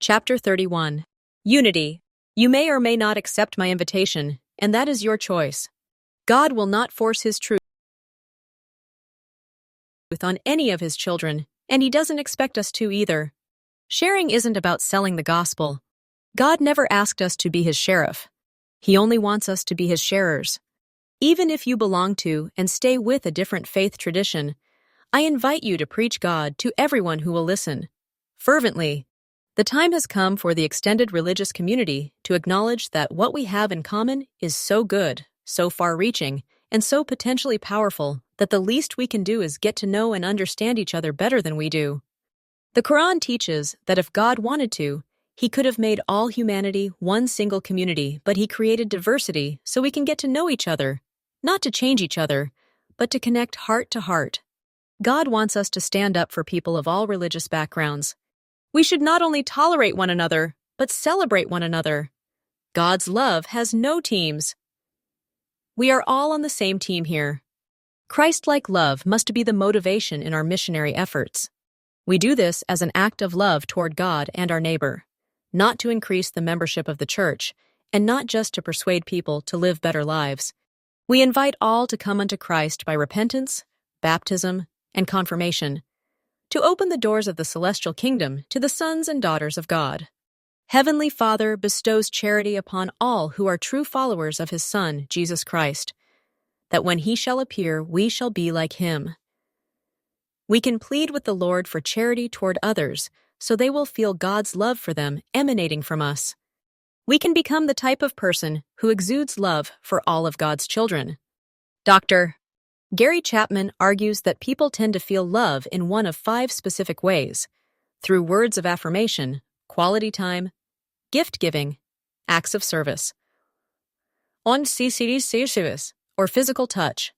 Chapter 31. Unity. You may or may not accept my invitation, and that is your choice. God will not force His truth on any of His children, and He doesn't expect us to either. Sharing isn't about selling the gospel. God never asked us to be His sheriff. He only wants us to be His sharers. Even if you belong to and stay with a different faith tradition, I invite you to preach God to everyone who will listen. Fervently. The time has come for the extended religious community to acknowledge that what we have in common is so good, so far-reaching, and so potentially powerful that the least we can do is get to know and understand each other better than we do. The Quran teaches that if God wanted to, He could have made all humanity one single community, but He created diversity so we can get to know each other, not to change each other, but to connect heart to heart. God wants us to stand up for people of all religious backgrounds. We should not only tolerate one another, but celebrate one another. God's love has no teams. We are all on the same team here. Christ-like love must be the motivation in our missionary efforts. We do this as an act of love toward God and our neighbor, not to increase the membership of the church, and not just to persuade people to live better lives. We invite all to come unto Christ by repentance, baptism, and confirmation, to open the doors of the celestial kingdom to the sons and daughters of God. Heavenly Father bestows charity upon all who are true followers of His Son, Jesus Christ, that when He shall appear, we shall be like Him. We can plead with the Lord for charity toward others, so they will feel God's love for them emanating from us. We can become the type of person who exudes love for all of God's children. Dr. Gary Chapman argues that people tend to feel love in one of 5 specific ways: through words of affirmation, quality time, gift-giving, acts of service, on service, or physical touch.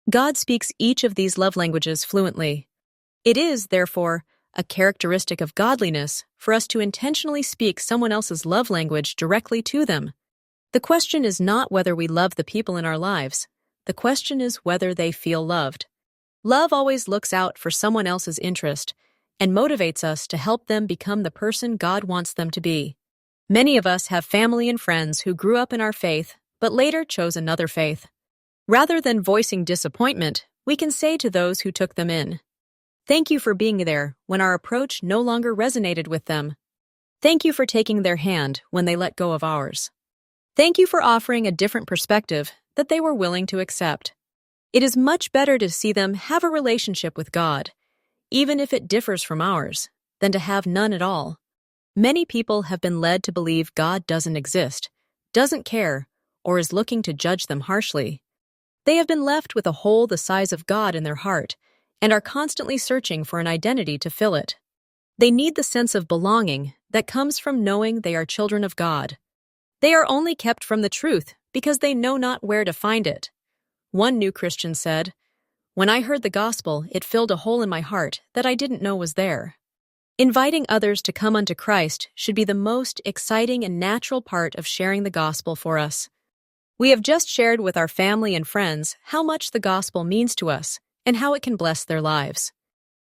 God speaks each of these love languages fluently. It is, therefore, a characteristic of godliness for us to intentionally speak someone else's love language directly to them. The question is not whether we love the people in our lives. The question is whether they feel loved. Love always looks out for someone else's interest and motivates us to help them become the person God wants them to be. Many of us have family and friends who grew up in our faith but later chose another faith. Rather than voicing disappointment, we can say to those who took them in, "Thank you for being there when our approach no longer resonated with them. Thank you for taking their hand when they let go of ours. Thank you for offering a different perspective that they were willing to accept." It is much better to see them have a relationship with God, even if it differs from ours, than to have none at all. Many people have been led to believe God doesn't exist, doesn't care, or is looking to judge them harshly. They have been left with a hole the size of God in their heart and are constantly searching for an identity to fill it. They need the sense of belonging that comes from knowing they are children of God. They are only kept from the truth because they know not where to find it. One new Christian said, "When I heard the gospel, it filled a hole in my heart that I didn't know was there." Inviting others to come unto Christ should be the most exciting and natural part of sharing the gospel for us. We have just shared with our family and friends how much the gospel means to us and how it can bless their lives.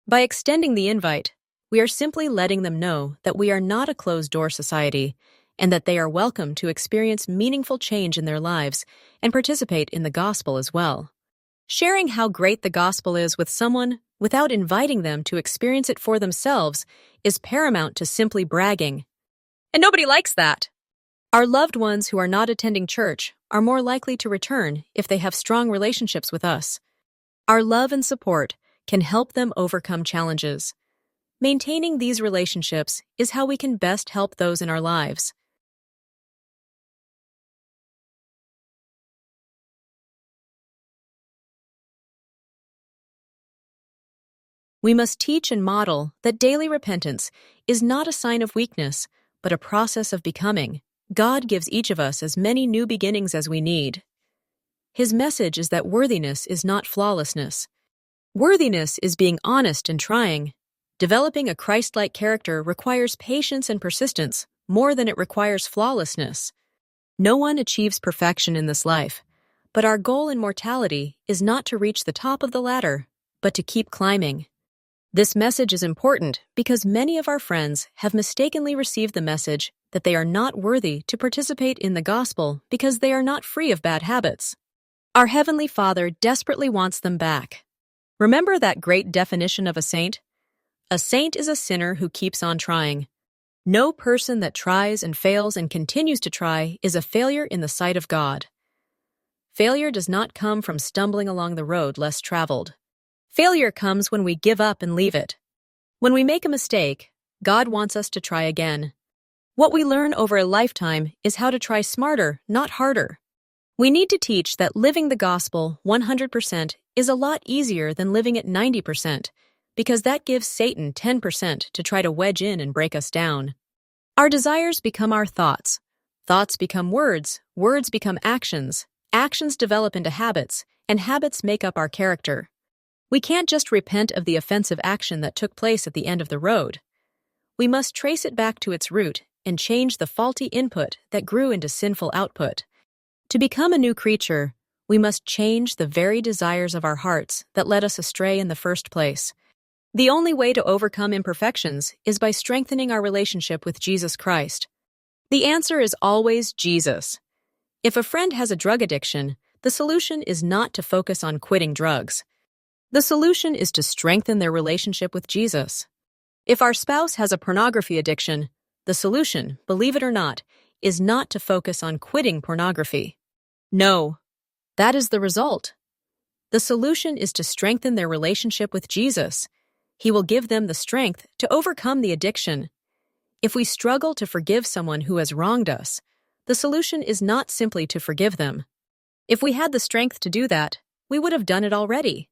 By extending the invite, we are simply letting them know that we are not a closed-door society and that they are welcome to experience meaningful change in their lives and participate in the gospel as well. Sharing how great the gospel is with someone without inviting them to experience it for themselves is paramount to simply bragging. And nobody likes that. Our loved ones who are not attending church are more likely to return if they have strong relationships with us. Our love and support can help them overcome challenges. Maintaining these relationships is how we can best help those in our lives. We must teach and model that daily repentance is not a sign of weakness, but a process of becoming. God gives each of us as many new beginnings as we need. His message is that worthiness is not flawlessness. Worthiness is being honest and trying. Developing a Christ-like character requires patience and persistence more than it requires flawlessness. No one achieves perfection in this life, but our goal in mortality is not to reach the top of the ladder, but to keep climbing. This message is important because many of our friends have mistakenly received the message that they are not worthy to participate in the gospel because they are not free of bad habits. Our Heavenly Father desperately wants them back. Remember that great definition of a saint? A saint is a sinner who keeps on trying. No person that tries and fails and continues to try is a failure in the sight of God. Failure does not come from stumbling along the road less traveled. Failure comes when we give up and leave it. When we make a mistake, God wants us to try again. What we learn over a lifetime is how to try smarter, not harder. We need to teach that living the gospel 100% is a lot easier than living it 90%, because that gives Satan 10% to try to wedge in and break us down. Our desires become our thoughts. Thoughts become words. Words become actions. Actions develop into habits, and habits make up our character. We can't just repent of the offensive action that took place at the end of the road. We must trace it back to its root and change the faulty input that grew into sinful output. To become a new creature, we must change the very desires of our hearts that led us astray in the first place. The only way to overcome imperfections is by strengthening our relationship with Jesus Christ. The answer is always Jesus. If a friend has a drug addiction, the solution is not to focus on quitting drugs. The solution is to strengthen their relationship with Jesus. If our spouse has a pornography addiction, the solution, believe it or not, is not to focus on quitting pornography. No, that is the result. The solution is to strengthen their relationship with Jesus. He will give them the strength to overcome the addiction. If we struggle to forgive someone who has wronged us, the solution is not simply to forgive them. If we had the strength to do that, we would have done it already.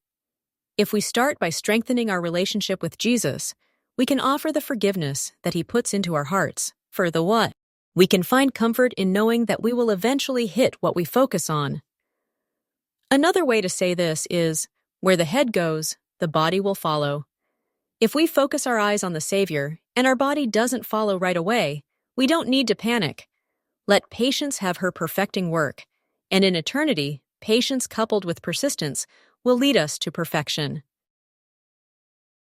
If we start by strengthening our relationship with Jesus, we can offer the forgiveness that He puts into our hearts. For the what? We can find comfort in knowing that we will eventually hit what we focus on. Another way to say this is, where the head goes, the body will follow. If we focus our eyes on the Savior and our body doesn't follow right away, we don't need to panic. Let patience have her perfecting work, and in eternity, patience coupled with persistence will lead us to perfection.